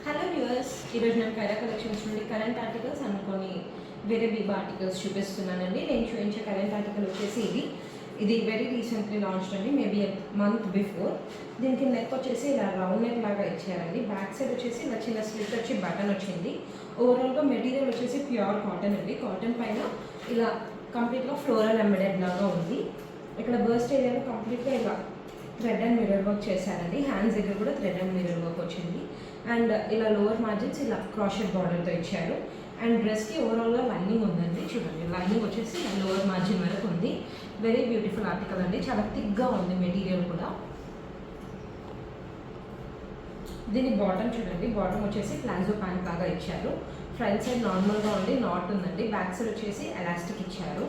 Hello viewers, ఈరోజు నేను Kiara collections నుండి కరెంట్ ఆర్టికల్స్ అండ్ కొన్ని వేరే బిగ్ ఆర్టికల్స్ చూపిస్తున్నానండి. నేను చూపించే కరెంట్ ఆర్టికల్ వచ్చేసి ఇది వెరీ రీసెంట్లీ లాంచ్ అండి, మేబీ మంత్ బిఫోర్. దీనికి నెక్ వచ్చేసి ఇలా రౌండ్ నెక్ లాగా ఇచ్చారండి. బ్యాక్ సైడ్ వచ్చేసి ఇలా చిన్న స్లిట్ వచ్చి బటన్ వచ్చింది. ఓవరాల్గా మెటీరియల్ వచ్చేసి ప్యూర్ కాటన్ అండి. కాటన్ పైన ఇలా కంప్లీట్గా ఫ్లోరల్ ఎంబెడెడ్ లాగా ఉంది. ఇక్కడ బర్స్ట్ ఏరియాలో కంప్లీట్గా ఇలా థ్రెడ్ అండ్ మిర్రర్ వర్క్ చేశారండి. హ్యాండ్స్ దగ్గర కూడా థ్రెడ్ అండ్ మిర్రర్ వర్క్ వచ్చింది. అండ్ ఇలా లోవర్ మార్జిన్స్ ఇలా క్రాషెట్ బార్డర్తో ఇచ్చారు. అండ్ డ్రెస్కి ఓవరాల్గా లైనింగ్ ఉందండి. చూడండి, లైనింగ్ వచ్చేసి లోవర్ మార్జిన్ వరకు ఉంది. వెరీ బ్యూటిఫుల్ ఆర్టికల్ అండి. చాలా థిక్గా ఉంది మెటీరియల్ కూడా. దీని బాటమ్ చూడండి, బాటమ్ వచ్చేసి ప్లాజో ప్యాంట్ లాగా ఇచ్చారు. ఫ్రంట్ సైడ్ నార్మల్గా ఉంది, నాట్ ఉందండి. బ్యాక్ సైడ్ వచ్చేసి ఎలాస్టిక్ ఇచ్చారు.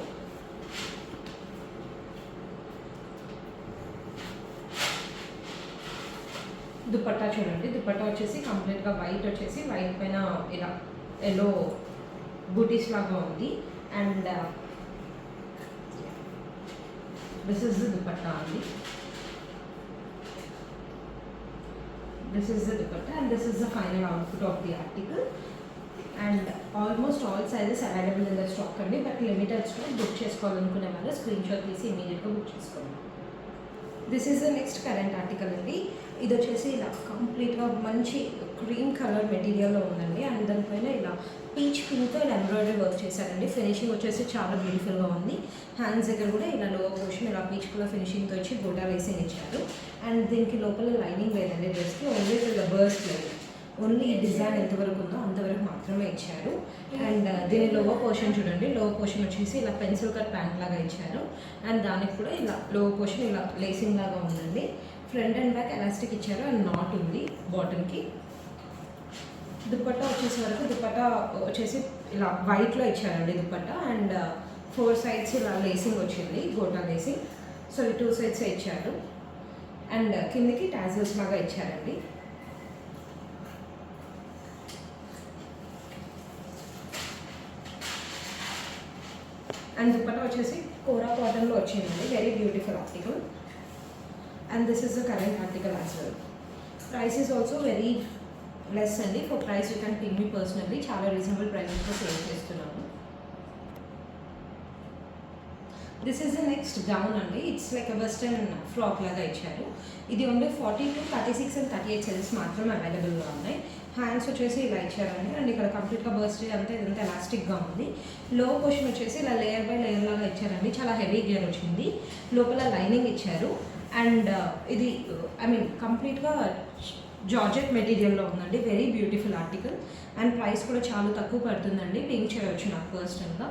దుపట్టా చూడండి, దుపట్టా వచ్చేసి కంప్లీట్గా వైట్ వచ్చేసి వైట్ పైన ఇలా ఎల్లో బూటీస్ లాగా ఉంది. And this is the dupatta అండి. This is the dupatta and this is the final output of the article. And almost all sizes available in the stock అండి. But limited stock. బుక్ చేసుకోవాలనుకునే వాళ్ళు స్క్రీన్ షాట్ తీసి ఇమీడియట్గా book చేసుకోండి. This is the next current article అండి. ఇది వచ్చేసి ఇలా కంప్లీట్గా మంచి క్రీమ్ కలర్ మెటీరియల్లో ఉందండి. అండ్ దానిపైన ఇలా పీచ్ పింక్తో ఇలా ఎంబ్రాయిడరీ వర్క్ చేశారండి. ఫినిషింగ్ వచ్చేసి చాలా బ్యూటిఫుల్గా ఉంది. హ్యాండ్స్ దగ్గర కూడా ఇలా లోవర్ పోర్షన్ ఇలా పీచ్ కలర్ ఫినిషింగ్తో వచ్చి గోటా లేసింగ్ ఇచ్చారు. అండ్ దీనికి లోపల లైనింగ్ లేదండి. డ్రెస్కి ఓన్లీ ఇలా బర్స్ట్ లేదు. ఓన్లీ డిజైన్ ఎంతవరకు ఉందో అంతవరకు మాత్రమే ఇచ్చారు. అండ్ దీని లోవర్ పోర్షన్ చూడండి, లోవర్ పోర్షన్ వచ్చేసి ఇలా పెన్సిల్ కట్ ప్యాంట్ లాగా ఇచ్చారు. అండ్ దానికి కూడా ఇలా లోవర్ పోర్షన్ ఇలా లేసింగ్ లాగా ఉందండి. ఫ్రంట్ అండ్ బ్యాక్ ఎలాస్టిక్ ఇచ్చారు అండ్ నాట్ ఉంది బాటమ్కి. దుపట్టా వచ్చేసే వరకు దుపట్టా వచ్చేసి ఇలా వైట్లో ఇచ్చారండి దుపట్టా. అండ్ 4 sides ఇలా లేసింగ్ వచ్చింది, గోటా లేసింగ్. సో 2 sides ఇచ్చారు. అండ్ కిందకి టాజల్స్ లాగా ఇచ్చారండి. అండ్ దుపట్టా వచ్చేసి కోరా కాటన్లో వచ్చిందండి. Very beautiful article. And this is the current article as well. Price is also very less అండి. For price you can pick me personally. చాలా రీజనబుల్ ప్రైసెస్తో సేల్ చేస్తున్నాను. This is the next gown అండి. It's like western frock లాగా ఇచ్చారు. ఇది only 42, 36 and 38 sizes మాత్రమే అవైలబుల్గా ఉన్నాయి. హ్యాండ్స్ వచ్చేసి ఇలా ఇచ్చారండి. అండ్ ఇక్కడ కంప్లీట్గా బర్స్ట్ అంతా ఇదంతా ఎలాస్టిక్గా ఉంది. లో పోర్షన్ వచ్చేసి ఇలా లేయర్ బై లేయర్ లాగా ఇచ్చారండి. చాలా హెవీ గేర్ వచ్చింది. లోపల లైనింగ్ ఇచ్చారు. అండ్ ఇది కంప్లీట్గా జార్జెట్ మెటీరియల్లో ఉందండి. Very beautiful article. And price కూడా చాలా తక్కువ పడుతుందండి. పింక్ చేయవచ్చు నాకు పర్సనల్గా.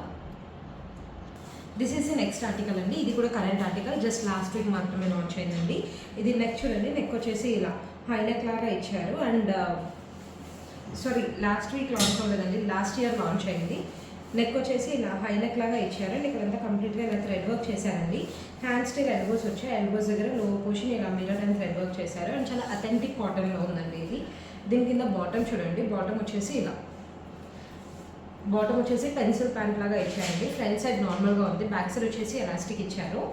This is the next article అండి. ఇది కూడా current article. Just last week మాత్రమే లాంచ్ అయిందండి. ఇది నెక్ చూడండి, నెక్ వచ్చేసి ఇలా హై నెక్ లాగా ఇచ్చారు. అండ్ లాస్ట్ వీక్ లాంచ్ అవ్వలేదండి, లాస్ట్ ఇయర్ లాంచ్ అయింది. నెక్ వచ్చేసి ఇలా హై నెక్ లాగా ఇచ్చారు. అండ్ ఇక్కడంతా కంప్లీట్గా ఇలా థ్రెడ్ వర్క్ చేశారండి. హ్యాండ్ స్టిల్ ఎల్బోస్ వచ్చాయి. ఎల్బోస్ దగ్గర లో పోర్షన్ ఇలా మిర్రర్ అండ్ థ్రెడ్ వర్క్ చేశారు. అండ్ చాలా అథెంటిక్ కాటన్లో ఉందండి ఇది. దీని కింద బాటమ్ చూడండి, బాటమ్ వచ్చేసి ఇలా బాటమ్ వచ్చేసి పెన్సిల్ ప్యాంట్ లాగా ఇచ్చారండి. ఫ్రంట్ సైడ్ నార్మల్గా ఉంది. బ్యాక్ సైడ్ వచ్చేసి ఎలాస్టిక్ ఇచ్చారు.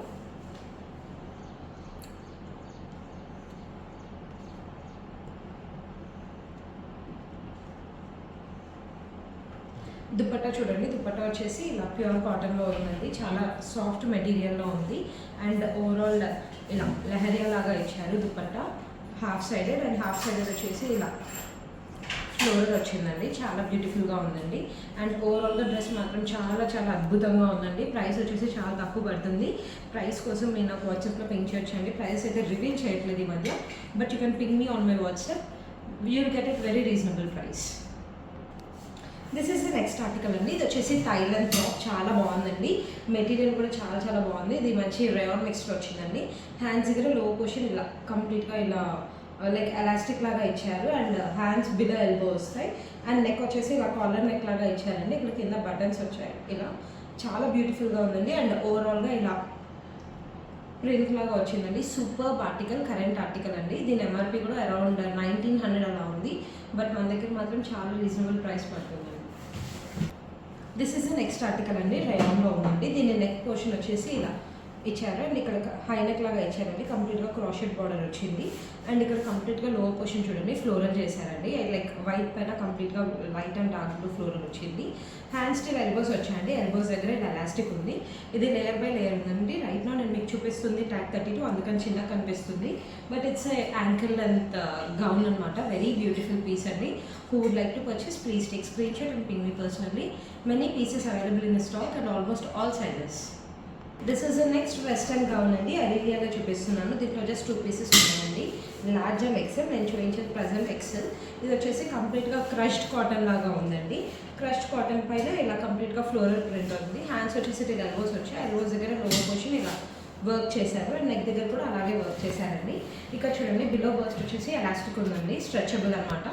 దుపట్టా చూడండి, దుపట్టా వచ్చేసి ఇలా ప్యూర్ కాటన్లో ఉందండి. చాలా సాఫ్ట్ మెటీరియల్లో ఉంది. అండ్ ఓవరాల్ ఇలా లెహరియా లాగా ఇచ్చారు. Dupatta half sided and half sided వచ్చేసి ఇలా ఫ్లోరల్ వచ్చిందండి. చాలా బ్యూటిఫుల్గా ఉందండి. అండ్ ఓవరాల్గా డ్రెస్ మాత్రం చాలా చాలా అద్భుతంగా ఉందండి. ప్రైస్ వచ్చేసి చాలా తక్కువ పడుతుంది. ప్రైస్ కోసం మీరు నాకు వాట్సాప్లో పింక్ చేయొచ్చండి. ప్రైస్ అయితే రివీల్ చేయట్లేదు ఈ మధ్య. But you can pink me on my WhatsApp. You will get at very reasonable price. This is the next article అండి. ఇది వచ్చేసి థైలెండ్ ఫ్రాక్. చాలా బాగుందండి. మెటీరియల్ కూడా చాలా చాలా బాగుంది. ఇది మంచి రేయాన్ మిక్స్లో వచ్చిందండి. హ్యాండ్స్ దగ్గర లో పోర్షన్ ఇలా కంప్లీట్గా ఇలా లైక్ ఎలాస్టిక్ లాగా ఇచ్చారు. అండ్ హ్యాండ్స్ బిలో ఎల్బో వస్తాయి. అండ్ నెక్ వచ్చేసి ఇలా కాలర్ నెక్ లాగా ఇచ్చారండి. ఇక్కడ కింద బటన్స్ వచ్చాయి. ఇలా చాలా బ్యూటిఫుల్గా ఉందండి. అండ్ ఓవరాల్గా ఇలా ప్రింట్ లాగా వచ్చిందండి. సూపర్ ఆర్టికల్, కరెంట్ ఆర్టికల్ అండి. దీని ఎంఆర్పి కూడా అరౌండ్ 1900 అలా ఉంది. బట్ మన దగ్గర మాత్రం చాలా రీజనబుల్ ప్రైస్ పడుతుందండి. This is the next article అండి. రేయాన్లో ఉందండి. దీని నెక్ పోర్షన్ వచ్చేసి ఇలా ఇచ్చారు. అండ్ ఇక్కడ హై నెక్ లాగా ఇచ్చారండి, కంప్లీట్గా క్రాషెట్ బార్డర్ వచ్చింది. అండ్ ఇక్కడ కంప్లీట్గా లోవర్ పోర్షన్ చూడండి ఫ్లోరల్ చేశారండి, లైక్ వైట్ పైన కంప్లీట్గా white and dark blue floral వచ్చింది. హ్యాండ్స్ స్టిల్ ఎల్బోస్ వచ్చాయండి, ఎల్బోస్ దగ్గర ఎలాస్టిక్ ఉంది. ఇది లేయర్ బై లేయర్ ఉందండి. రైట్ నా నేను మీకు చూపిస్తుంది ట్యాగ్ 32, అందుకని చిన్నగా కనిపిస్తుంది. But it's ankle length gown అనమాట. వెరీ బ్యూటిఫుల్ పీస్ అండి. Who would like to purchase please take screen shot and ping me personally. Many pieces available in stock and almost all sizes. This is the next western gown అండి. అరేబియాగా చూపిస్తున్నాను. దీంట్లో just 2 pieces ఉన్నాయండి, large and XL. నేను చూపించేది present XL. ఇది వచ్చేసి కంప్లీట్గా crushed cotton లాగా ఉందండి. క్రష్డ్ కాటన్ పైన ఇలా కంప్లీట్గా ఫ్లోరల్ ప్రింట్ ఉంది. హ్యాండ్స్ వచ్చేసి ఇది ఎల్బోస్ వచ్చాయి. ఎల్బోస్ దగ్గర లోవర్ పోర్షన్ ఇలా వర్క్ చేశారు అండ్ నెక్ దగ్గర కూడా అలాగే వర్క్ చేశారండి. ఇక్కడ చూడండి బిలో బర్స్ట్ వచ్చేసి ఎలాస్టిక్ ఉందండి, స్ట్రెచబుల్ అనమాట.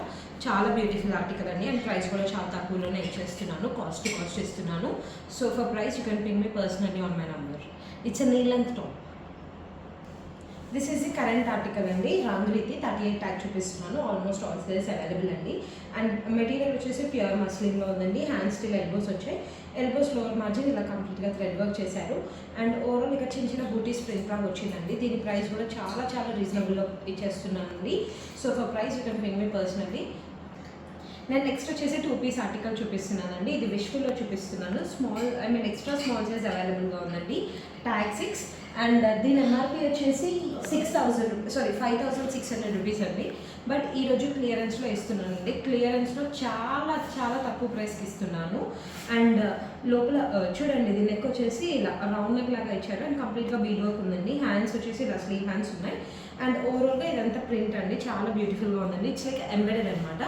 చాలా బ్యూటిఫుల్ ఆర్టికల్ అండి. అండ్ ప్రైస్ కూడా చాలా తక్కువలోనే ఇచ్చేస్తున్నాను, కాస్ట్ ఇస్తున్నాను. So for price you can ping me personally on my number. It's knee length top. This is the current article అండి. రంగురీతి 38 ట్యాగ్ చూపిస్తున్నాను. ఆల్మోస్ట్ ఆల్ సైజెస్ అవైలబుల్ అండి. అండ్ మెటీరియల్ వచ్చేసి pure మస్లిన్లో ఉందండి. Hands still elbows వచ్చాయి. Elbows lower margin ఇలా కంప్లీట్గా thread work చేశారు. And overall ఇక చిన్న చిన్న బూటీస్ ప్రింట్ లాగా వచ్చిందండి. దీని ప్రైస్ కూడా చాలా చాలా రీజనబుల్గా ఇచ్చేస్తున్నానండి. So for price you can ping me personally. నేను నెక్స్ట్ వచ్చేసి 2 పీస్ ఆర్టికల్ చూపిస్తున్నానండి. ఇది విష్ఫుల్లో చూపిస్తున్నాను. ఎక్స్ట్రా స్మాల్ సైజ్ అవైలబుల్గా ఉందండి. ట్యాగ్ 6 అండ్ దీని ఎంఆర్పి వచ్చేసి 5,600 రూపీస్ అండి. బట్ ఈరోజు క్లియరెన్స్లో ఇస్తున్నానండి. క్లియరెన్స్లో చాలా చాలా తక్కువ ప్రైస్కి ఇస్తున్నాను. అండ్ లోపల చూడండి, ఇది నెక్ వచ్చేసి ఇలా రౌండ్ నెక్ లాగా ఇచ్చారు అండ్ కంప్లీట్గా బీడ్ వర్క్ ఉందండి. హ్యాండ్స్ వచ్చేసి ఇలా స్లీవ్ హ్యాండ్స్ ఉన్నాయి. అండ్ ఓవరాల్గా ఇదంతా ప్రింట్ అండి, చాలా బ్యూటిఫుల్గా ఉందండి. ఇట్స్ లైక్ ఎంబెడెడ్ అనమాట.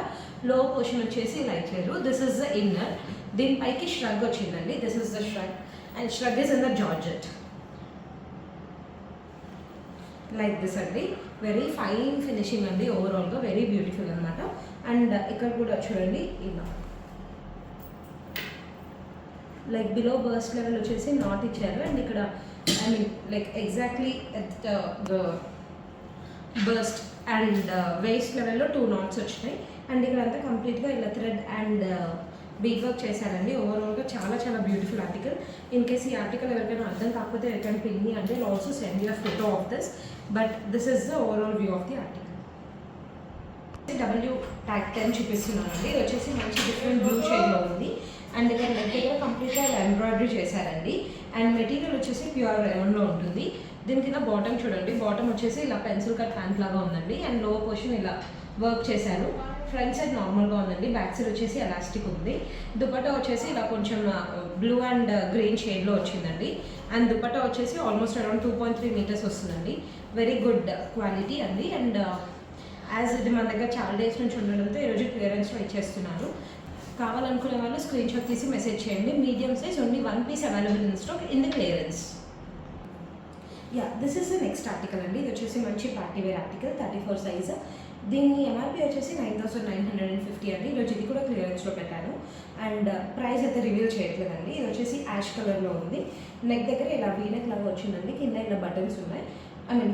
లో పోర్షన్ వచ్చేసి ఇలా ఇచ్చారు. This is the inner. దీనిపైకి ష్రగ్ వచ్చిందండి. This is the shrug and shrug is in the georgette like this అండి. వెరీ ఫైన్ ఫినిషింగ్ అండి. ఓవరాల్గా వెరీ బ్యూటిఫుల్ అనమాట. అండ్ ఇక్కడ కూడా చూడండి ఇలా లైక్ బిలో బర్స్ట్ లెవెల్ వచ్చేసి నాట్ ఇచ్చారు. అండ్ ఇక్కడ like exactly at the burst and waste లెవెల్లో 2 knots వచ్చినాయి. అండ్ ఇక్కడ అంతా కంప్లీట్గా ఇలా థ్రెడ్ అండ్ బీట్ వర్క్ చేశారండి. ఓవరాల్గా చాలా చాలా బ్యూటిఫుల్ ఆర్టికల్. ఇన్ కేస్ ఈ ఆర్టికల్ ఎవరికైనా అర్థం కాకపోతే ఎవరికైనా పింగ్ మీ అంటే also send you photo of this. But this is the overall view of the article. W tag 10 చూపిస్తున్నానండి. ఇది వచ్చేసి మంచి డిఫరెంట్ బ్లూ షేడ్లో ఉంది. అండ్ ఇక్కడ నెక్ దగ్గర కంప్లీట్గా ఎంబ్రాయిడరీ చేశారండి. అండ్ మెటీరియల్ వచ్చేసి ప్యూర్ రేయాన్లో ఉంటుంది. దీని కింద బాటమ్ చూడండి, బాటమ్ వచ్చేసి ఇలా పెన్సిల్ కట్ ప్యాంట్ లాగా ఉందండి. అండ్ లోవర్ పోర్షన్ ఇలా వర్క్ చేశారు. ఫ్రంట్ సైడ్ నార్మల్గా ఉందండి, బ్యాక్ సైడ్ వచ్చేసి ఎలాస్టిక్ ఉంది. దుపట్టా వచ్చేసి ఇలా కొంచెం బ్లూ అండ్ గ్రీన్ షేడ్లో వచ్చిందండి. అండ్ దుపట్టా వచ్చేసి ఆల్మోస్ట్ అరౌండ్ 2.3 meters వస్తుందండి. వెరీ గుడ్ క్వాలిటీ అండి. అండ్ యాజ్ ఇది మన దగ్గర చాలా డేస్ నుంచి ఉండడంతో ఈరోజు క్లియరెన్స్లో ఇచ్చేస్తున్నారు. కావాలనుకునే వాళ్ళు స్క్రీన్ షాట్ తీసి మెసేజ్ చేయండి. Medium size only 1 piece available in stock in the clearance. This is the next article అండి. ఇది వచ్చేసి మంచి పార్టీ వేర్ ఆర్టికల్, 34 సైజ్. దీని ఎంఆర్పి వచ్చేసి 9,950 అండి. ఈరోజు ఇది కూడా క్లియరెన్స్లో పెట్టాను. అండ్ ప్రైస్ అయితే రివీల్ చేయట్లేదండి. ఇది వచ్చేసి యాష్ కలర్లో ఉంది. నెక్ దగ్గర ఇలా వీనెక్ లాగా వచ్చిందండి. కింద ఇలా బటన్స్ ఉన్నాయి.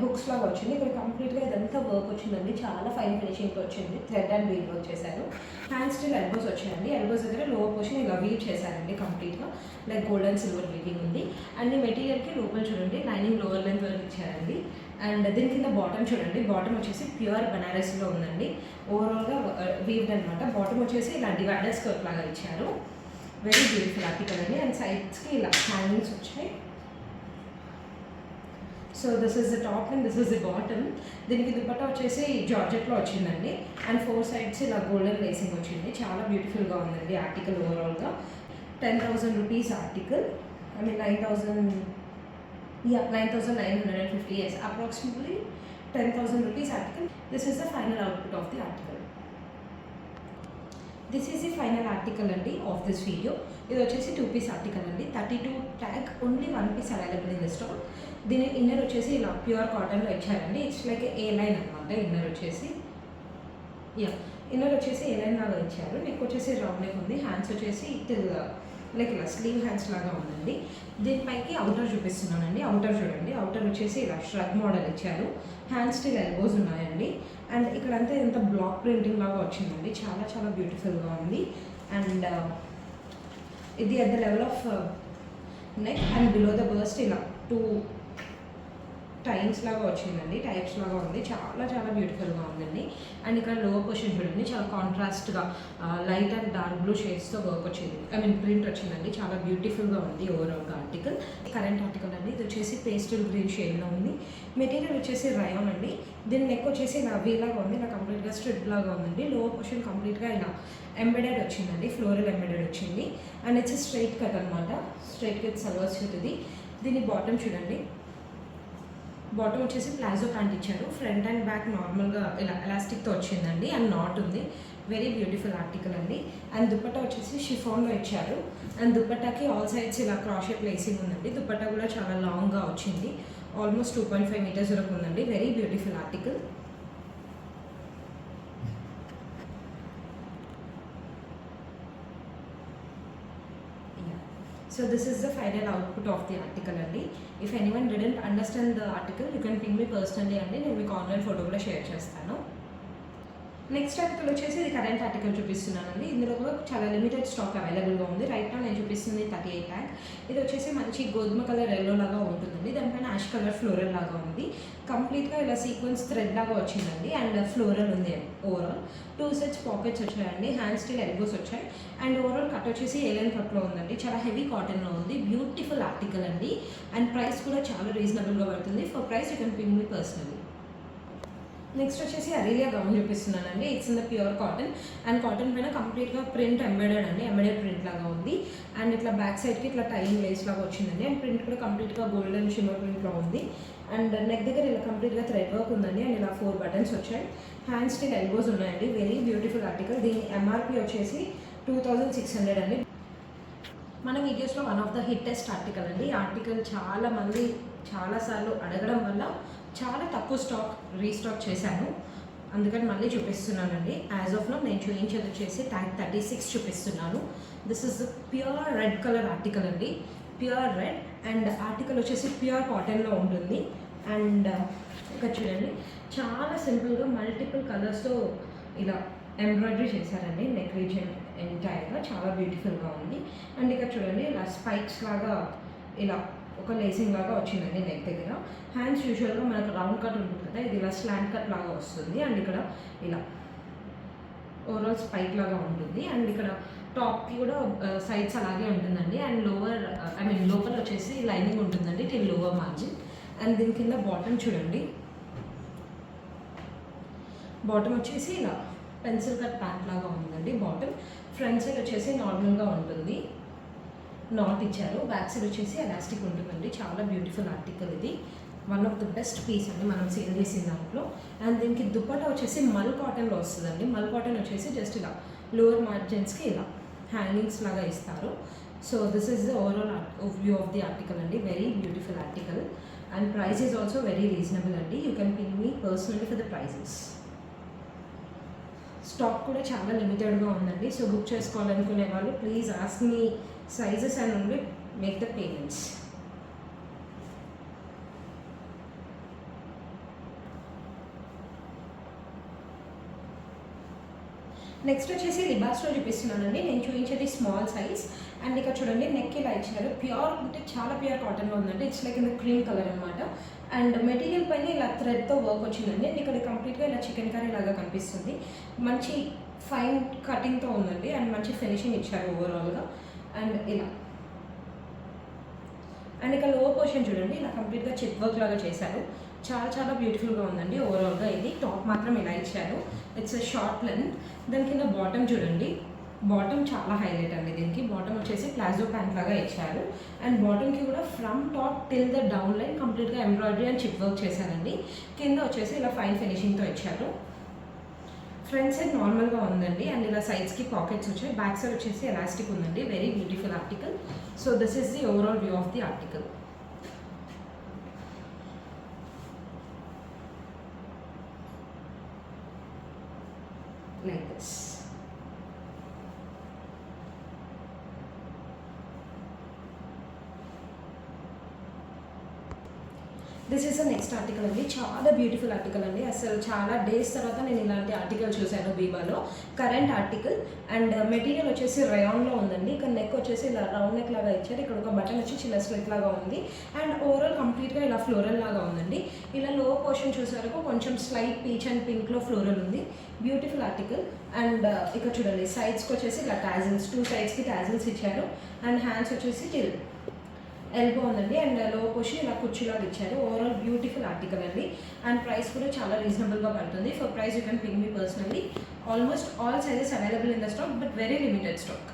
హుక్స్ లాగా వచ్చింది. ఇక్కడ కంప్లీట్గా ఇదంతా వర్క్ వచ్చిందండి. చాలా ఫైన్ ఫినిషింగ్తో వచ్చింది. థ్రెడ్ అండ్ బీడ్ వర్క్ చేశారు. హ్యాండ్ స్టిల్ ఎల్బోస్ వచ్చాయండి. ఎల్బోస్ దగ్గర లోవర్ పోర్షన్ ఇలా వీవ్ చేశారండి. కంప్లీట్గా like gold and silver weaving ఉంది. అండ్ ఈ మెటీరియల్కి లోపల చూడండి లైనింగ్ లోవర్ లెంత్ వరకు ఇచ్చారండి. అండ్ దీని కింద బాటమ్ చూడండి, బాటమ్ వచ్చేసి ప్యూర్ బనారస్లో ఉందండి. ఓవరాల్గా వీవ్డ్ అనమాట. బాటమ్ వచ్చేసి ఇలా డివైడర్ స్కర్ట్ లాగా ఇచ్చారు. వెరీ బ్యూటిఫుల్ ఆర్టికల్ అండి. అండ్ సైడ్స్కి ఇలా హ్యాంగింగ్స్ వచ్చాయి. So this is the top and this is the bottom. దీనికి దుపట్టా వచ్చేసి జార్జెట్లో వచ్చిందండి. అండ్ 4 sides ఇలా గోల్డెన్ లేసింగ్ వచ్చింది. చాలా బ్యూటిఫుల్గా ఉందండి ఆర్టికల్. ఓవరాల్గా 10,000 rupees article. 9,950, yes, approximately 10,000 rupees article. This is the final output of the article. This is the final article అండి of this video. ఇది వచ్చేసి 2 piece ఆర్టికల్ అండి. 32 tag, only 1 piece available in the stock. దీని inner వచ్చేసి ఇలా pure కాటన్లో ఇచ్చారండి. It's like A line అనమాట. ఇన్నర్ వచ్చేసి ఏ లైన్ లాగా ఇచ్చారు. నెక్ వచ్చేసి రౌండ్ నెక్ ఉంది. హ్యాండ్స్ వచ్చేసి లైక్ ఇలా స్లీవ్ హ్యాండ్స్ లాగా ఉందండి. దీనిపైకి అవుటర్ చూపిస్తున్నానండి. అవుటర్ చూడండి, అవుటర్ వచ్చేసి ఇలా ష్రగ్ మోడల్ ఇచ్చారు. హ్యాండ్ స్టిల్ ఎల్బోస్ ఉన్నాయండి. అండ్ ఇక్కడంతా ఇదంతా బ్లాక్ ప్రింటింగ్ లాగా వచ్చిందండి. చాలా చాలా బ్యూటిఫుల్గా ఉంది. అండ్ ఇది at the level of neck and below the burst ఇలా 2 టైమ్స్ లాగా వచ్చిందండి, టైప్స్ లాగా ఉంది, చాలా చాలా బ్యూటిఫుల్గా ఉందండి. అండ్ ఇక్కడ లోవర్ పొజిషన్ చూడండి, చాలా కాంట్రాస్ట్గా లైట్ అండ్ డార్క్ బ్లూ షేడ్స్తో వర్క్ వచ్చింది, ప్రింట్ వచ్చిందండి. చాలా బ్యూటిఫుల్గా ఉంది ఓవరాల్గా ఆర్టికల్. కరెంట్ ఆర్టికల్ అండి, ఇది వచ్చేసి పేస్టల్ గ్రీన్ షేడ్లో ఉంది. మెటీరియల్ వచ్చేసి రయాన్ అండి. దీని నెక్ వచ్చేసి ఇలా వీలాగా ఉంది, ఇలా కంప్లీట్గా స్ట్రిప్ లాగా ఉందండి. లోవర్ పొజిషన్ కంప్లీట్గా ఇలా ఎంబెడెడ్ వచ్చిందండి, ఫ్లోరల్ ఎంబెడెడ్ వచ్చింది. అండ్ ఇట్స్ స్ట్రైట్ కట్ అనమాట, స్ట్రైట్ కట్ సల్వార్ సూట్ ఇది. దీని బాటమ్ చూడండి, బాటమ్ వచ్చేసి ప్లాజో ప్యాంట్ ఇచ్చారు, ఫ్రంట్ అండ్ బ్యాక్ నార్మల్గా ఇలా ఎలాస్టిక్తో వచ్చిందండి. అండ్ నాట్ ఉంది, వెరీ బ్యూటిఫుల్ ఆర్టికల్ అండి. అండ్ దుపట్టా వచ్చేసి షిఫాన్లో ఇచ్చారు. అండ్ దుపట్టాకి ఆల్ సైడ్స్ ఇలా క్రాషే ప్లేసింగ్ ఉందండి. దుపట్టా కూడా చాలా లాంగ్గా వచ్చింది, ఆల్మోస్ట్ 2.5 మీటర్స్ వరకు ఉందండి. Very beautiful article. So this is the final output of the article అండి. If anyone didn't understand the article, you can ping me personally అండి, నేను మీకు ఆన్లైన్ ఫోటో కూడా షేర్ చేస్తాను. నెక్స్ట్ ఆర్టికల్ వచ్చేసి ఇది కరెంట్ ఆర్టికల్ చూపిస్తున్నానండి. ఇందులో కూడా చాలా లిమిటెడ్ స్టాక్ అవైలబుల్గా ఉంది. రైట్ నా నేను చూపిస్తుంది 38 ట్యాగ్. ఇది వచ్చేసి మంచి గోధుమ కలర్ ఎల్లో లాగా ఉంటుందండి, దానిపైన యాష్ కలర్ ఫ్లోరల్ లాగా ఉంది. కంప్లీట్గా ఇలా సీక్వెన్స్ థ్రెడ్ లాగా వచ్చిందండి. అండ్ ఫ్లోరల్ ఉంది. ఓవరాల్ 2 సెట్స్ పాకెట్స్ వచ్చాయండి, హ్యాండ్ స్టిల్ ఎల్బోస్ వచ్చాయి. అండ్ ఓవరాల్ కట్ వచ్చేసి ఏలెన్ కట్లో ఉందండి, చాలా హెవీ కాటన్లో ఉంది. బ్యూటిఫుల్ ఆర్టికల్ అండి. అండ్ ప్రైస్ కూడా చాలా రీజనబుల్గా పడుతుంది. For price you can ping me personally. Next వచ్చేసి అరేలియా గౌన్ చూపిస్తున్నానండి. It's in the pure cotton. And cotton పైన కంప్లీట్గా ప్రింట్ ఎంబెడెడ్ అండి, ఎంబెడెడ్ ప్రింట్ లాగా ఉంది. అండ్ ఇట్లా బ్యాక్ సైడ్కి ఇట్లా టైయింగ్ లేస్ లాగా వచ్చిందండి. అండ్ ప్రింట్ కూడా కంప్లీట్గా గోల్డెన్ షిమ్మర్ ప్రింట్లో ఉంది. అండ్ నెక్ దగ్గర ఇలా కంప్లీట్గా థ్రెడ్ వర్క్ ఉందండి. అండ్ ఇలా 4 బటన్స్ వచ్చాయి, హ్యాండ్ స్టిల్ ఎల్బోస్ ఉన్నాయండి. Very beautiful article. దీని ఎంఆర్పి వచ్చేసి 2600 అండి. మన వీడియోస్లో వన్ ఆఫ్ ద హిట్టెస్ట్ ఆర్టికల్ అండి. ఈ ఆర్టికల్ చాలామంది చాలాసార్లు అడగడం వల్ల చాలా తక్కువ స్టాక్ రీస్టాక్ చేశాను, అందుకని మళ్ళీ చూపిస్తున్నానండి. యాజ్ ఆఫ్ నౌ నేను చూపించేది వచ్చేసి ట్యాగ్ 36 చూపిస్తున్నాను. This is pure red colour article అండి, ప్యూర్ రెడ్. అండ్ ఆర్టికల్ వచ్చేసి ప్యూర్ కాటన్లో ఉంటుంది. అండ్ ఇక్కడ చూడండి, చాలా సింపుల్గా మల్టిపుల్ కలర్స్తో ఇలా ఎంబ్రాయిడరీ చేశారండి. నెక్ రీజియన్ ఎంటైర్గా చాలా బ్యూటిఫుల్గా ఉంది. అండ్ ఇక్కడ చూడండి, ఇలా స్పైక్స్ లాగా ఇలా ఒక లేసింగ్ లాగా వచ్చిందండి నెక్ దగ్గర. హ్యాండ్స్ యూజువల్గా మనకు రౌండ్ కట్ ఉంటుంది కదా, ఇది ఇలా స్లాంట్ కట్ లాగా వస్తుంది. అండ్ ఇక్కడ ఇలా ఓవరాల్ స్పైక్ లాగా ఉంటుంది. అండ్ ఇక్కడ టాప్కి కూడా సైడ్స్ అలాగే ఉంటుందండి. అండ్ లోవర్ లోపల వచ్చేసి లైనింగ్ ఉంటుందండి టిల్ లోవర్ మార్జిన్. అండ్ దీని కింద బాటమ్ చూడండి, బాటమ్ వచ్చేసి ఇలా పెన్సిల్ కట్ ప్యాంట్ లాగా ఉందండి బాటమ్. ఫ్రంట్ సైడ్ వచ్చేసి నార్మల్గా ఉంటుంది, నాట్ ఇచ్చారు. బ్యాక్ సైడ్ వచ్చేసి ఎలాస్టిక్ ఉంటుందండి. చాలా బ్యూటిఫుల్ ఆర్టికల్ ఇది, one of the best piece అండి మనం సేల్ చేసిన దాంట్లో. అండ్ దీనికి దుపట్టా వచ్చేసి మల్ కాటన్లో వస్తుందండి. మల్ కాటన్ వచ్చేసి జస్ట్ ఇలా లోవర్ మార్జిన్స్కి ఇలా హ్యాంగింగ్స్ లాగా ఇస్తారు. So this is the overall view of the article అండి. Very beautiful article. And price is also very reasonable అండి. You can ping me personally for the prices. Stock కూడా చాలా లిమిటెడ్గా ఉందండి. సో బుక్ చేసుకోవాలనుకునే వాళ్ళు please ask me sizes and only make the payments. Next వచ్చేసి లిబాస్లో చూపిస్తున్నానండి. నేను చూపించేది స్మాల్ సైజ్. అండ్ ఇక్కడ చూడండి, నెక్ ఇలా ఇచ్చినారు. ప్యూర్ అంటే చాలా ప్యూర్ కాటన్లో ఉందండి. It's like in the cream colour అనమాట. అండ్ మెటీరియల్ పైన ఇలా థ్రెడ్తో వర్క్ వచ్చిందండి. అండ్ ఇక్కడ కంప్లీట్గా ఇలా చికెన్ కర్రీ లాగా కనిపిస్తుంది. మంచి ఫైన్ కటింగ్తో ఉందండి. అండ్ మంచి ఫినిషింగ్ ఇచ్చారు ఓవరాల్గా. అండ్ ఇలా అండ్ ఇక్కడ లోవర్ పోర్షన్ చూడండి, ఇలా కంప్లీట్గా చెక్ వర్క్ లాగా చేశారు. చాలా చాలా బ్యూటిఫుల్గా ఉందండి ఓవరాల్గా. ఇది టాప్ మాత్రం ఇలా ఇచ్చారు, ఇట్స్ ఎ షార్ట్ లెంత్. దాని కింద బాటమ్ చూడండి, బాటమ్ చాలా హైలైట్ అండి. దీనికి బాటమ్ వచ్చేసి ప్లాజో ప్యాంట్ లాగా ఇచ్చారు. అండ్ బాటమ్కి కూడా from top till the down line కంప్లీట్గా ఎంబ్రాయిడరీ అండ్ చిప్ వర్క్ చేశారండి. కింద వచ్చేసి ఇలా ఫైన్ ఫినిషింగ్తో ఇచ్చారు. ఫ్రంట్ సైడ్ నార్మల్గా ఉందండి. అండ్ ఇలా సైడ్స్కి పాకెట్స్ వచ్చాయి. బ్యాక్ సైడ్ వచ్చేసి ఎలాస్టిక్ ఉందండి. Very beautiful article. So this is the overall view of the article. Like this. This is the next article అండి. చాలా బ్యూటిఫుల్ ఆర్టికల్ అండి. అసలు చాలా డేస్ తర్వాత నేను ఇలాంటి ఆర్టికల్ చూశాను బీబాలో. కరెంట్ ఆర్టికల్ అండ్ మెటీరియల్ వచ్చేసి రయాన్లో ఉందండి. ఇక్కడ నెక్ వచ్చేసి ఇలా రౌండ్ నెక్ లాగా ఇచ్చారు. ఇక్కడ ఒక బటన్ వచ్చి చిన్న స్లిట్ లాగా ఉంది అండ్ ఓవరాల్ కంప్లీట్గా ఇలా ఫ్లోరల్ లాగా ఉందండి. ఇలా లో పోర్షన్ చూసారు కొంచెం స్లైట్ పీచ్ అండ్ పింక్లో ఫ్లోరల్ ఉంది. Beautiful article. అండ్ ఇక్కడ చూడండి సైడ్స్కి వచ్చేసి ఇలా టాజిల్స్, 2 సైడ్స్కి టాజిల్స్ ఇచ్చారు అండ్ హ్యాండ్స్ వచ్చేసి టిల్ ఎల్బో ఉందండి అండ్ లో పోర్షన్ ఇలా కుర్చీలాగా ఇచ్చారు. ఓవరాల్ బ్యూటిఫుల్ ఆర్టికల్ అండి అండ్ ప్రైస్ కూడా చాలా రీజనబుల్గా పడుతుంది. For price you can ping me personally. Almost all sizes available in the stock but very limited stock.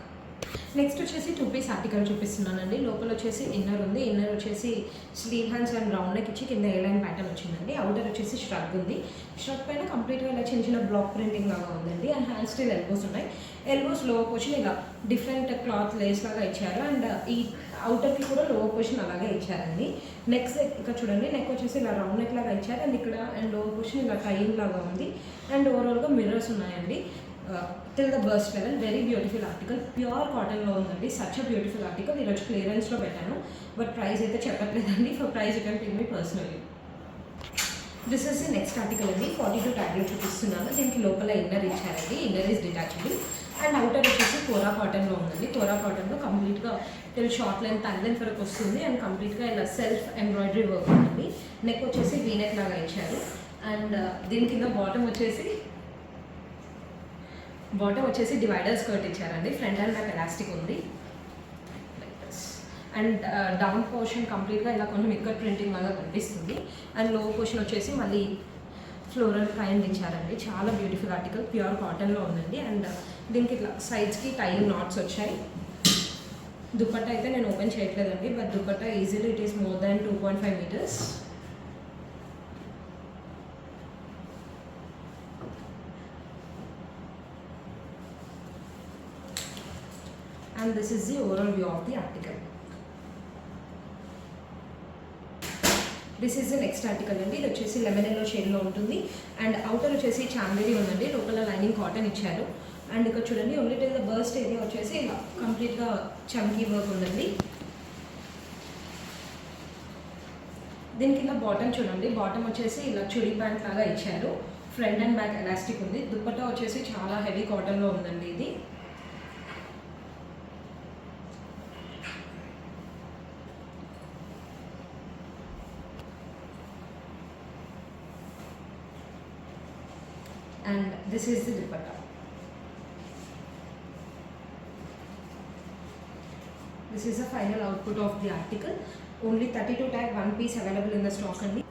Next వచ్చేసి 2 పీస్ ఆర్టికల్ చూపిస్తున్నానండి. లోపల వచ్చేసి ఇన్నర్ ఉంది. ఇన్నర్ వచ్చేసి sleeve hands and round neck ఇచ్చి కింద ఎయిర్లైన్ ప్యాటర్న్ వచ్చిందండి. అవుటర్ వచ్చేసి స్ట్రగ్ ఉంది. స్ట్రగ్ పైన కంప్లీట్గా ఇలా చిన్న చిన్న బ్లాక్ ప్రింటింగ్ లాగా ఉందండి అండ్ హ్యాండ్ స్టిల్ ఎల్బోస్ ఉన్నాయి. ఎల్బోస్ లో పొజిషన్ ఇలా డిఫరెంట్ క్లాత్ లేస్ లాగా ఇచ్చారు అండ్ ఈ అవుటర్కి కూడా లో పొజిషన్ అలాగే ఇచ్చారండి. నెక్స్ట్ ఇక్కడ చూడండి నెక్ వచ్చేసి ఇలా రౌండ్ నెక్ లాగా ఇచ్చారు అండ్ ఇక్కడ అండ్ లో పొజిషన్ ఇలా టైయింగ్ లాగా ఉంది అండ్ ఓవరాల్గా మిర్రర్స్ ఉన్నాయండి. Till the bust level. Very beautiful article. Pure కాటన్లో ఉందండి. Such a beautiful article. ఈరోజు క్లియరెన్స్లో పెట్టాను బట్ ప్రైస్ అయితే చెప్పట్లేదండి. For price you can ping me personally. This is the next article అండి. 42 ట్యాగ్లో చూపిస్తున్నాను. దీనికి లోపల ఇన్నర్ ఇచ్చారండి. Inner is detachable and outer వచ్చేసి కోరా కాటన్లో ఉందండి. కోరా కాటన్లో కంప్లీట్గా till short length than length వరకు వస్తుంది అండ్ కంప్లీట్గా ఇలా సెల్ఫ్ ఎంబ్రాయిడరీ వర్క్ ఉందండి. నెక్ వచ్చేసి వీ నెక్ లాగా ఇచ్చారు అండ్ దీని కింద బాటమ్ వచ్చేసి డివైడర్ స్కర్ట్ ఇచ్చారండి. ఫ్రంట్ అండ్ బ్యాక్ ఎలాస్టిక్ ఉంది అండ్ డౌన్ పోర్షన్ కంప్లీట్గా ఇలా కొంచెం ఇక్కట్ ప్రింటింగ్ లాగా కనిపిస్తుంది అండ్ లో పోర్షన్ వచ్చేసి మళ్ళీ ఫ్లోరల్ కైండ్ ఇచ్చారండి. చాలా బ్యూటిఫుల్ ఆర్టికల్. ప్యూర్ కాటన్లో ఉందండి అండ్ దీనికి ఇట్లా సైడ్స్కి టైయింగ్ నాట్స్ వచ్చాయి. దుపట్టా అయితే నేను ఓపెన్ చేయట్లేదండి but dupatta easily it is more than 2.5 meters. And this is the overall view of the article. This is the next article అండి. ఇది వచ్చేసి లెమన్ ఎల్లో షేడ్లో ఉంటుంది అండ్ అవుటర్ వచ్చేసి చాందేరీ ఉందండి. లోపల లైనింగ్ కాటన్ ఇచ్చారు అండ్ ఇక్కడ చూడండి only till the burst area వచ్చేసి ఇలా కంప్లీట్గా చంకీ వర్క్ ఉందండి. దీని కింద బాటమ్ చూడండి. బాటమ్ వచ్చేసి ఇలా చుడీ ప్యాంట్ లాగా ఇచ్చారు. ఫ్రంట్ అండ్ బ్యాక్ ఎలాస్టిక్ ఉంది. దుపట్టా వచ్చేసి చాలా హెవీ కాటన్లో ఉందండి. ఇది and this is the dupatta. This is the final output of the article. Only 32 tag 1 piece available in the stock andi.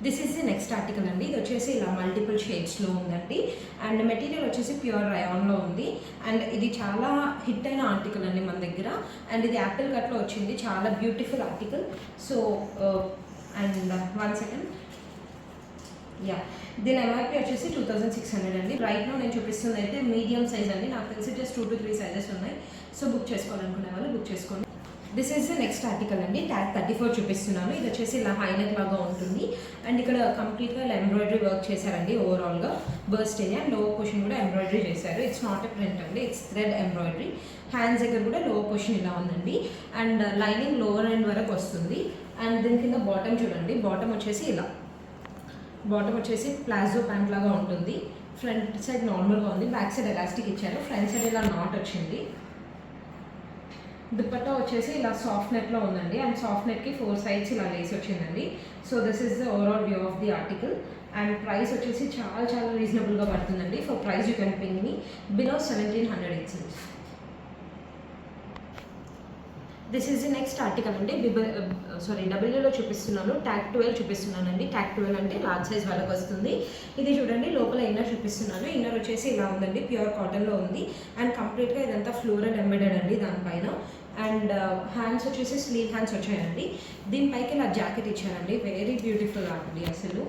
This is the next article andi. ఇది వచ్చేసి ఇలా multiple షేడ్స్లో ఉందండి అండ్ మెటీరియల్ వచ్చేసి pure రయాన్లో ఉంది and ఇది చాలా hit అయిన article అండి మన దగ్గర అండ్ ఇది యాపిల్ కట్లో వచ్చింది. చాలా beautiful article. So and 1 second. దీని ఎంఆర్పీ వచ్చేసి 2600 అండి. రైట్ నో నేను చూపిస్తుంది అయితే మీడియం సైజ్ అండి. నాకు తెలిసి జస్ట్ 2 to 3 సైజెస్ ఉన్నాయి. సో బుక్ చేసుకోవాలనుకునే వాళ్ళు బుక్ చేసుకోండి. This is the next article అండి. ట్యాగ్ 34 చూపిస్తున్నాను. ఇది వచ్చేసి ఇలా హైనెక్ లాగా ఉంటుంది అండ్ ఇక్కడ కంప్లీట్గా ఇలా ఎంబ్రాయిడరీ వర్క్ చేశారండి. ఓవరాల్గా burst area and lower portion కూడా ఎంబ్రాయిడరీ చేశారు. ఇట్స్ నాట్ ఎ ప్రింట్ అండి, ఇట్స్ థ్రెడ్ ఎంబ్రాయిడరీ. హ్యాండ్స్ దగ్గర కూడా లోవర్ పోర్షన్ ఇలా ఉందండి అండ్ లైనింగ్ లోవర్ ఎండ్ వరకు వస్తుంది అండ్ దీని కింద బాటమ్ చూడండి. బాటమ్ వచ్చేసి ఇలా బాటమ్ వచ్చేసి ప్లాజో ప్యాంట్ లాగా ఉంటుంది. ఫ్రంట్ సైడ్ నార్మల్గా ఉంది. బ్యాక్ సైడ్ ఎలాస్టిక్ ఇచ్చారు. ఫ్రంట్ సైడ్ ఇలా నాట్ వచ్చింది. దుపట్టా వచ్చేసి ఇలా సాఫ్ట్ నెట్లో ఉందండి అండ్ సాఫ్ట్ నెట్కి 4 sides ఇలా లేస్ వచ్చిందండి. So this is the overall view of the article and price వచ్చేసి చాలా చాలా రీజనబుల్గా పడుతుందండి. For price you can ping me below 1700 itself. This is the next article అండి. డబ్ల్యూలో చూపిస్తున్నాను. ట్యాగ్ 12 చూపిస్తున్నానండి. ట్యాగ్ 12 అంటే లార్జ్ సైజ్ వాళ్ళకి వస్తుంది. ఇది చూడండి లోపల ఇన్నర్ చూపిస్తున్నాను. ఇన్నర్ వచ్చేసి ఇలా ఉందండి. ప్యూర్ కాటన్లో ఉంది అండ్ కంప్లీట్గా ఇదంతా ఫ్లోరల్ ఎంబెడెడ్ అండి దానిపైన అండ్ హ్యాండ్స్ వచ్చేసి స్లీవ్ హ్యాండ్స్ వచ్చాయండి. దీనిపైకి ఇలా జాకెట్ ఇచ్చానండి. వెరీ బ్యూటిఫుల్ అండి. అసలు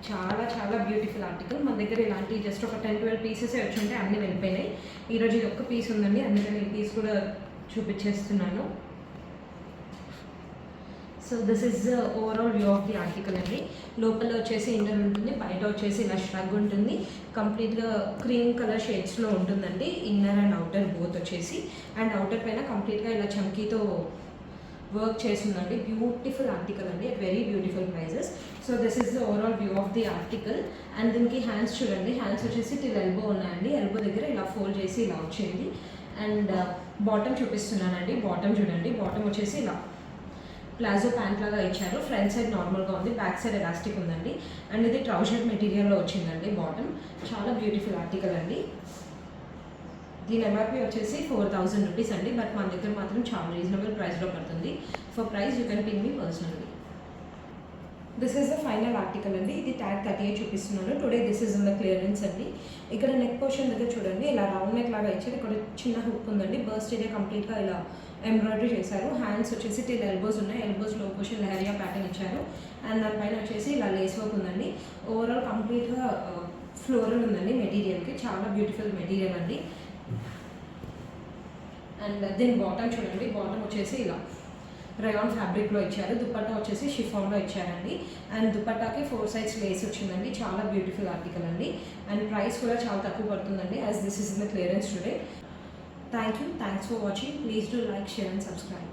చాలా చాలా బ్యూటిఫుల్ ఆర్టికల్. మన దగ్గర ఇలాంటి జస్ట్ ఒక 10-12 pieces వచ్చి ఉంటే అన్నీ వెళ్ళిపోయినాయి. ఈరోజు ఇది ఒక్క పీస్ ఉందండి, అందుకని ఈ పీస్ కూడా చూపించేస్తున్నాను. So this is the overall view of the article అండి. లోపల వచ్చేసి ఇన్నర్ ఉంటుంది, బయట వచ్చేసి ఇలా స్ట్రగ్ ఉంటుంది. కంప్లీట్గా క్రీమ్ కలర్ షేడ్స్లో ఉంటుందండి ఇన్నర్ అండ్ అవుటర్ బోత్ వచ్చేసి. అండ్ అవుటర్ పైన కంప్లీట్గా ఇలా చమ్కీతో వర్క్ చేస్తుందండి. బ్యూటిఫుల్ ఆర్టికల్ అండి, very beautiful prices. So this is the overall view of the article. And దీనికి హ్యాండ్స్ చూడండి, హ్యాండ్స్ వచ్చేసి టిల్ ఎల్బో ఉన్నాయండి. ఎల్బో దగ్గర ఇలా ఫోల్డ్ చేసి ఇలా వచ్చింది. అండ్ బాటమ్ చూపిస్తున్నానండి. బాటమ్ చూడండి, బాటమ్ వచ్చేసి ఇలా ప్లాజో ప్యాంట్ లాగా ఇచ్చారు. ఫ్రంట్ సైడ్ నార్మల్గా ఉంది, బ్యాక్ సైడ్ ఎలాస్టిక్ ఉందండి. అండ్ ఇది ట్రౌజర్ మెటీరియల్లో వచ్చిందండి బాటమ్. చాలా బ్యూటిఫుల్ ఆర్టికల్ అండి. దీని ఎంఆర్పీ వచ్చేసి 4000 రూపీస్ అండి. బట్ మన దగ్గర మాత్రం చాలా రీజనబుల్ ప్రైస్లో పడుతుంది. For price you can ping me personally. This is the final article అండి. ఇది ట్యాగ్ 38 చూపిస్తున్నాను. Today this is in the clearance అండి. ఇక్కడ నెక్ పోర్షన్ దగ్గర చూడండి, ఇలా రౌండ్ నెక్ లాగా ఇచ్చారు. ఇక్కడ చిన్న హుక్ ఉందండి. బర్స్ట్ ఏరియా కంప్లీట్గా ఇలా ఎంబ్రాయిడరీ చేశారు. హ్యాండ్స్ వచ్చేసి టిల్ ఎల్బోస్ ఉన్నాయి. ఎల్బోస్ లో పోర్షన్ లెహరియా ప్యాటర్న్ ఇచ్చారు. అండ్ దానిపైన వచ్చేసి ఇలా లేస్ వర్క్ ఉందండి. ఓవరాల్ కంప్లీట్గా ఫ్లోరల్ ఉందండి మెటీరియల్కి. చాలా బ్యూటిఫుల్ మెటీరియల్ అండి. అండ్ దీని బాటమ్ చూడండి, బాటమ్ వచ్చేసి ఇలా రయాన్ ఫ్యాబ్రిక్లో ఇచ్చారు. దుపట్టా వచ్చేసి షిఫాన్లో ఇచ్చారండి. అండ్ దుపట్టాకి 4 సైడ్స్ లేస్ వచ్చిందండి. చాలా బ్యూటిఫుల్ ఆర్టికల్ అండి. అండ్ ప్రైస్ కూడా చాలా తక్కువ పడుతుందండి, as this is in the clearance today. Thanks for watching. Please do like, share and subscribe.